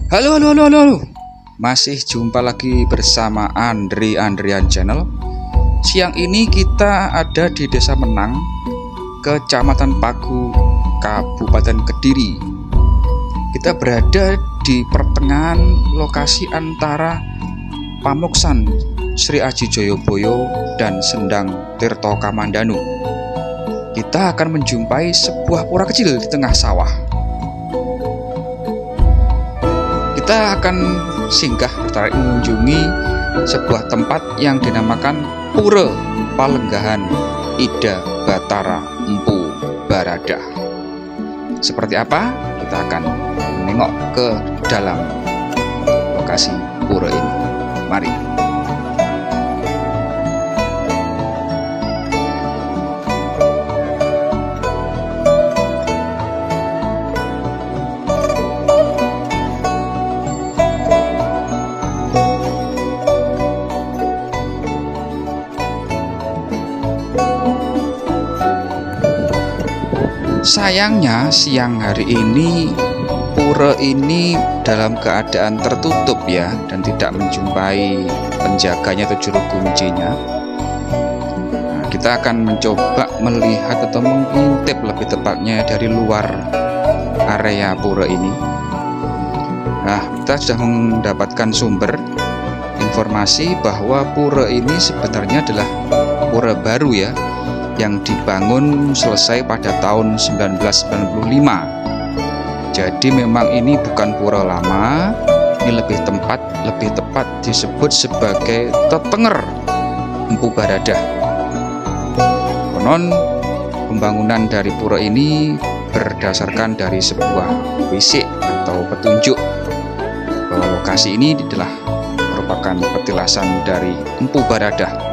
Halo, halo, halo, halo, halo. Masih jumpa lagi bersama Andrian Channel. Siang ini kita ada di Desa Menang, Kecamatan Pagu, Kabupaten Kediri. Kita berada di pertengahan lokasi antara Pamuksan Sri Aji Joyoboyo dan Sendang Tirto Kamandanu. Kita akan menjumpai sebuah pura kecil di tengah sawah. Kita akan singgah tertarik mengunjungi sebuah tempat yang dinamakan Pura Palenggahan Ida Batara Empu Baradah. Seperti apa? Kita akan menengok ke dalam lokasi pura ini. Mari. Sayangnya siang hari ini pura ini dalam keadaan tertutup ya, dan tidak menjumpai penjaganya atau juru kuncinya. Nah, kita akan mencoba melihat atau mengintip lebih tepatnya dari luar area pura ini. Nah, kita sudah mendapatkan sumber informasi bahwa pura ini sebenarnya adalah pura baru ya, yang dibangun selesai pada tahun 1995. Jadi memang ini bukan pura lama, ini lebih tepat disebut sebagai Tetenger Empu Baradah. Konon pembangunan dari pura ini berdasarkan dari sebuah wisik atau petunjuk bahwa lokasi ini adalah merupakan petilasan dari Empu Baradah.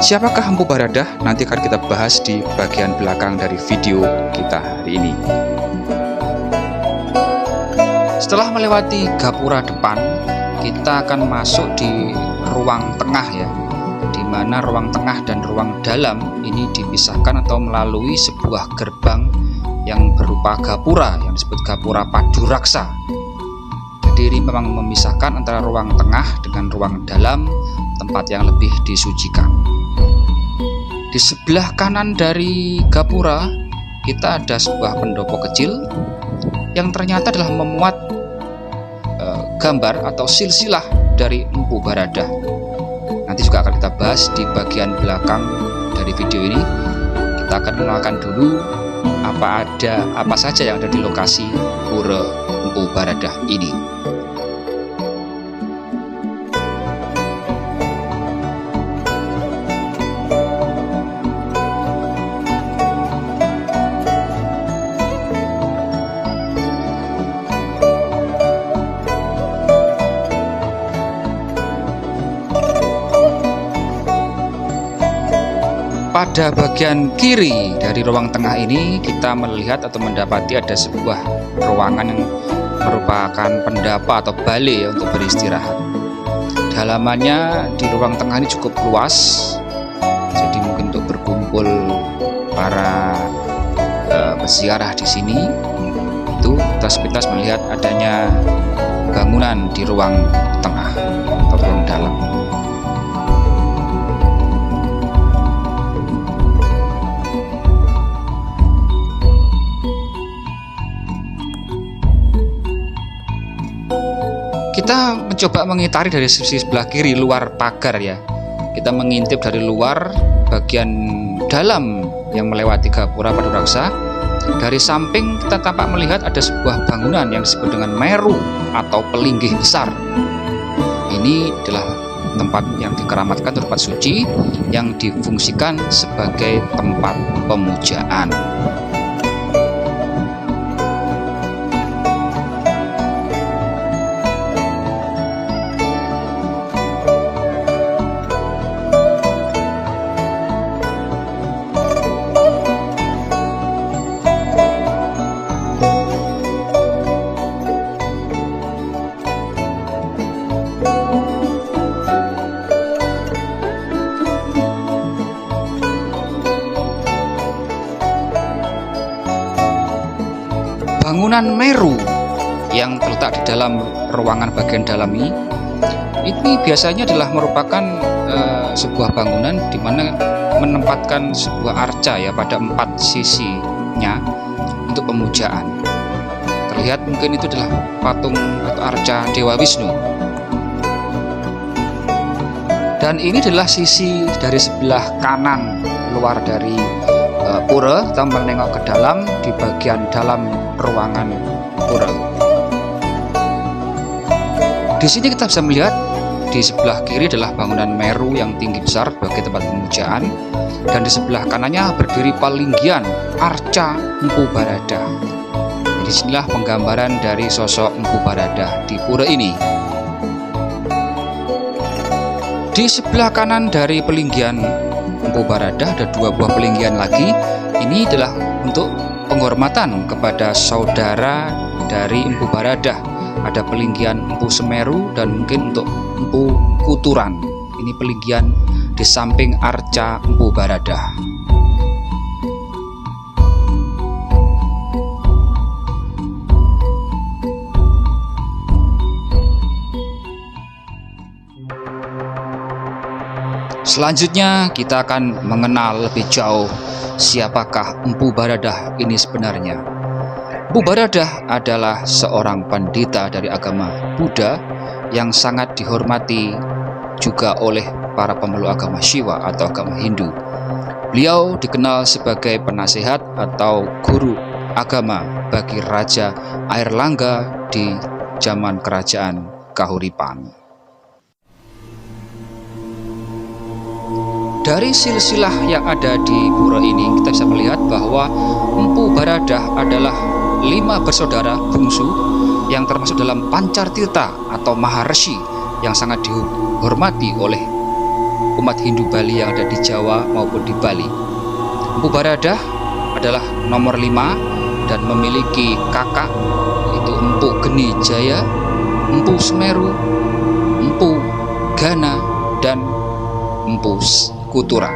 Siapakah Empu Baradah? Nanti akan kita bahas di bagian belakang dari video kita hari ini. Setelah melewati gapura depan, kita akan masuk di ruang tengah ya, di mana ruang tengah dan ruang dalam ini dipisahkan atau melalui sebuah gerbang yang berupa gapura yang disebut gapura Paduraksa. Jadi ini memang memisahkan antara ruang tengah dengan ruang dalam, tempat yang lebih disucikan. Di sebelah kanan dari gapura kita ada sebuah pendopo kecil yang ternyata adalah memuat gambar atau silsilah dari Empu Baradah. Nanti juga akan kita bahas di bagian belakang dari video ini. Kita akan mengenalkan dulu apa saja yang ada di lokasi pura Empu Baradah ini. Pada bagian kiri dari ruang tengah ini kita melihat atau mendapati ada sebuah ruangan yang merupakan pendapa atau balai ya, untuk beristirahat. Halamannya di ruang tengah ini cukup luas, jadi mungkin untuk berkumpul para peziarah di sini. Itu kita sepintas melihat adanya bangunan di ruang tengah atau ruang dalam. Kita mencoba mengitari dari sisi sebelah kiri luar pagar ya. Kita mengintip dari luar bagian dalam yang melewati gapura Paduraksa. Dari samping kita tampak melihat ada sebuah bangunan yang disebut dengan Meru atau Pelinggih Besar. Ini adalah tempat yang dikeramatkan, tempat suci yang difungsikan sebagai tempat pemujaan. Bangunan Meru yang terletak di dalam ruangan bagian dalam ini biasanya adalah merupakan sebuah bangunan di mana menempatkan sebuah arca ya pada 4 sisinya untuk pemujaan. Terlihat mungkin itu adalah patung atau arca Dewa Wisnu. Dan ini adalah sisi dari sebelah kanan luar dari pura. Kita menengok ke dalam di bagian dalam ruangan pura. Di sini kita bisa melihat di sebelah kiri adalah bangunan Meru yang tinggi besar sebagai tempat pemujaan, dan di sebelah kanannya berdiri palinggian arca Empu Baradah. Disinilah penggambaran dari sosok Empu Baradah di pura ini. Di sebelah kanan dari pelinggian Empu Baradah ada 2 buah pelinggian lagi. Ini adalah untuk penghormatan kepada saudara dari Empu Baradah. Ada pelinggian Empu Semeru dan mungkin untuk Empu Kuturan. Ini pelinggian di samping arca Empu Baradah. Selanjutnya kita akan mengenal lebih jauh siapakah Empu Baradah ini sebenarnya. Empu Baradah adalah seorang pandita dari agama Buddha yang sangat dihormati juga oleh para pemeluk agama Shiva atau agama Hindu. Beliau dikenal sebagai penasehat atau guru agama bagi Raja Airlangga di zaman kerajaan Kahuripan. Dari silsilah yang ada di pura ini kita bisa melihat bahwa Empu Baradah adalah 5 bersaudara bungsu yang termasuk dalam Pancartirta atau Maharshi yang sangat dihormati oleh umat Hindu Bali yang ada di Jawa maupun di Bali. Empu Baradah adalah nomor 5 dan memiliki kakak, yaitu Empu Geni Jaya, Empu Semeru, Empu Gana, dan Empu Kuturan.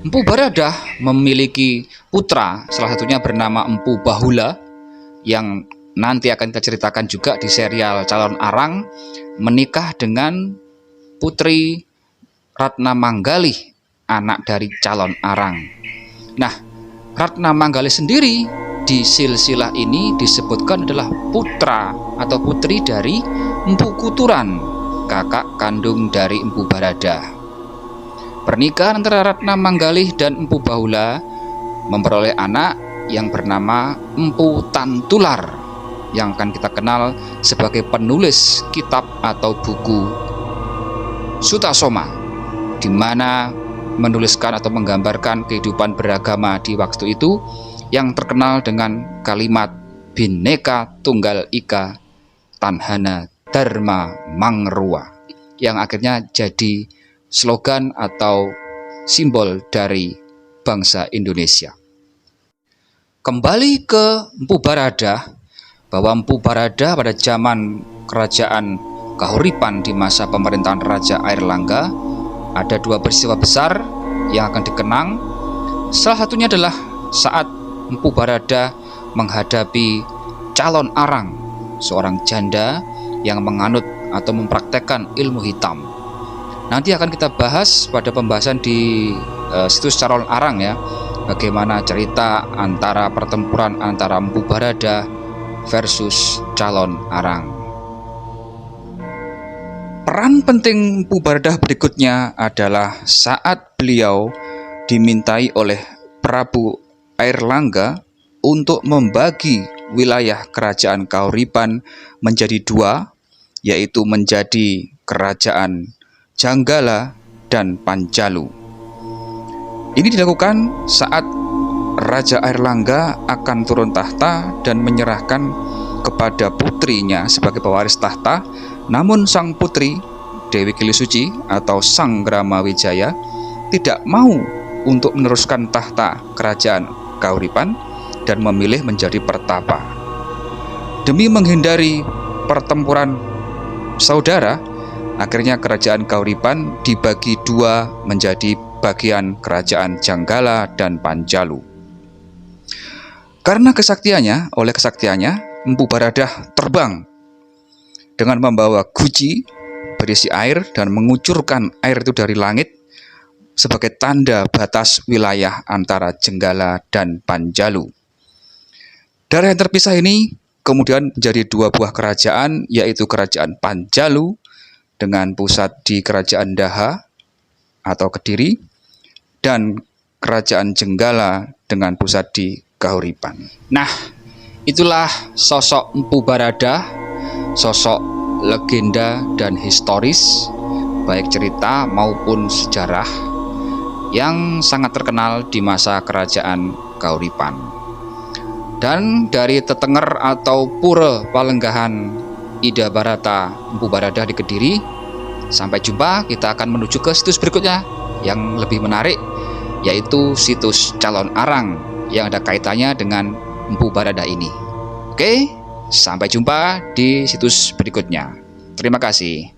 Empu Baradah memiliki putra, salah satunya bernama Empu Bahula, yang nanti akan kita ceritakan juga di serial Calon Arang, menikah dengan putri Ratna Manggalih, anak dari Calon Arang. Nah, Ratna Manggalih sendiri di silsilah ini disebutkan adalah putra atau putri dari Empu Kuturan, kakak kandung dari Empu Baradah. Pernikahan antara Ratna Manggalih dan Empu Bahula memperoleh anak yang bernama Empu Tantular, yang akan kita kenal sebagai penulis kitab atau buku Sutasoma, di mana menuliskan atau menggambarkan kehidupan beragama di waktu itu yang terkenal dengan kalimat Bhinneka Tunggal Ika Tanhana Dharma Mangrua, yang akhirnya jadi slogan atau simbol dari bangsa Indonesia. Kembali ke Empu Baradah, bahwa Empu Baradah pada zaman kerajaan Kahuripan di masa pemerintahan Raja Airlangga ada 2 peristiwa besar yang akan dikenang. Salah satunya adalah saat Empu Baradah menghadapi Calon Arang, seorang janda yang menganut atau mempraktekkan ilmu hitam. Nanti akan kita bahas pada pembahasan di situs Calon Arang ya, bagaimana cerita antara pertempuran antara Empu Baradah versus Calon Arang. Peran penting Empu Baradah berikutnya adalah saat beliau dimintai oleh Prabu Airlangga untuk membagi wilayah kerajaan Kahuripan menjadi 2, yaitu menjadi kerajaan Janggala dan Panjalu. Ini dilakukan saat Raja Airlangga akan turun tahta dan menyerahkan kepada putrinya sebagai pewaris tahta, namun sang putri Dewi Kilisuci atau Sang Gramawijaya tidak mau untuk meneruskan tahta kerajaan Kahuripan dan memilih menjadi pertapa. Demi menghindari pertempuran saudara, akhirnya kerajaan Kahuripan dibagi 2 menjadi bagian kerajaan Janggala dan Panjalu. Oleh kesaktiannya, Empu Baradah terbang dengan membawa guci berisi air dan mengucurkan air itu dari langit sebagai tanda batas wilayah antara Jenggala dan Panjalu. Daerah yang terpisah ini kemudian menjadi dua buah kerajaan, yaitu Kerajaan Panjalu dengan pusat di Kerajaan Daha atau Kediri, dan Kerajaan Jenggala dengan pusat di Kahuripan. Nah, itulah sosok Empu Baradah, sosok legenda dan historis, baik cerita maupun sejarah, yang sangat terkenal di masa Kerajaan Kahuripan. Dan dari Tetenger atau Pura Palenggahan Ida Barata Empu Baradah di Kediri, sampai jumpa. Kita akan menuju ke situs berikutnya yang lebih menarik, yaitu situs Calon Arang yang ada kaitannya dengan Empu Baradah ini. Oke, sampai jumpa di situs berikutnya. Terima kasih.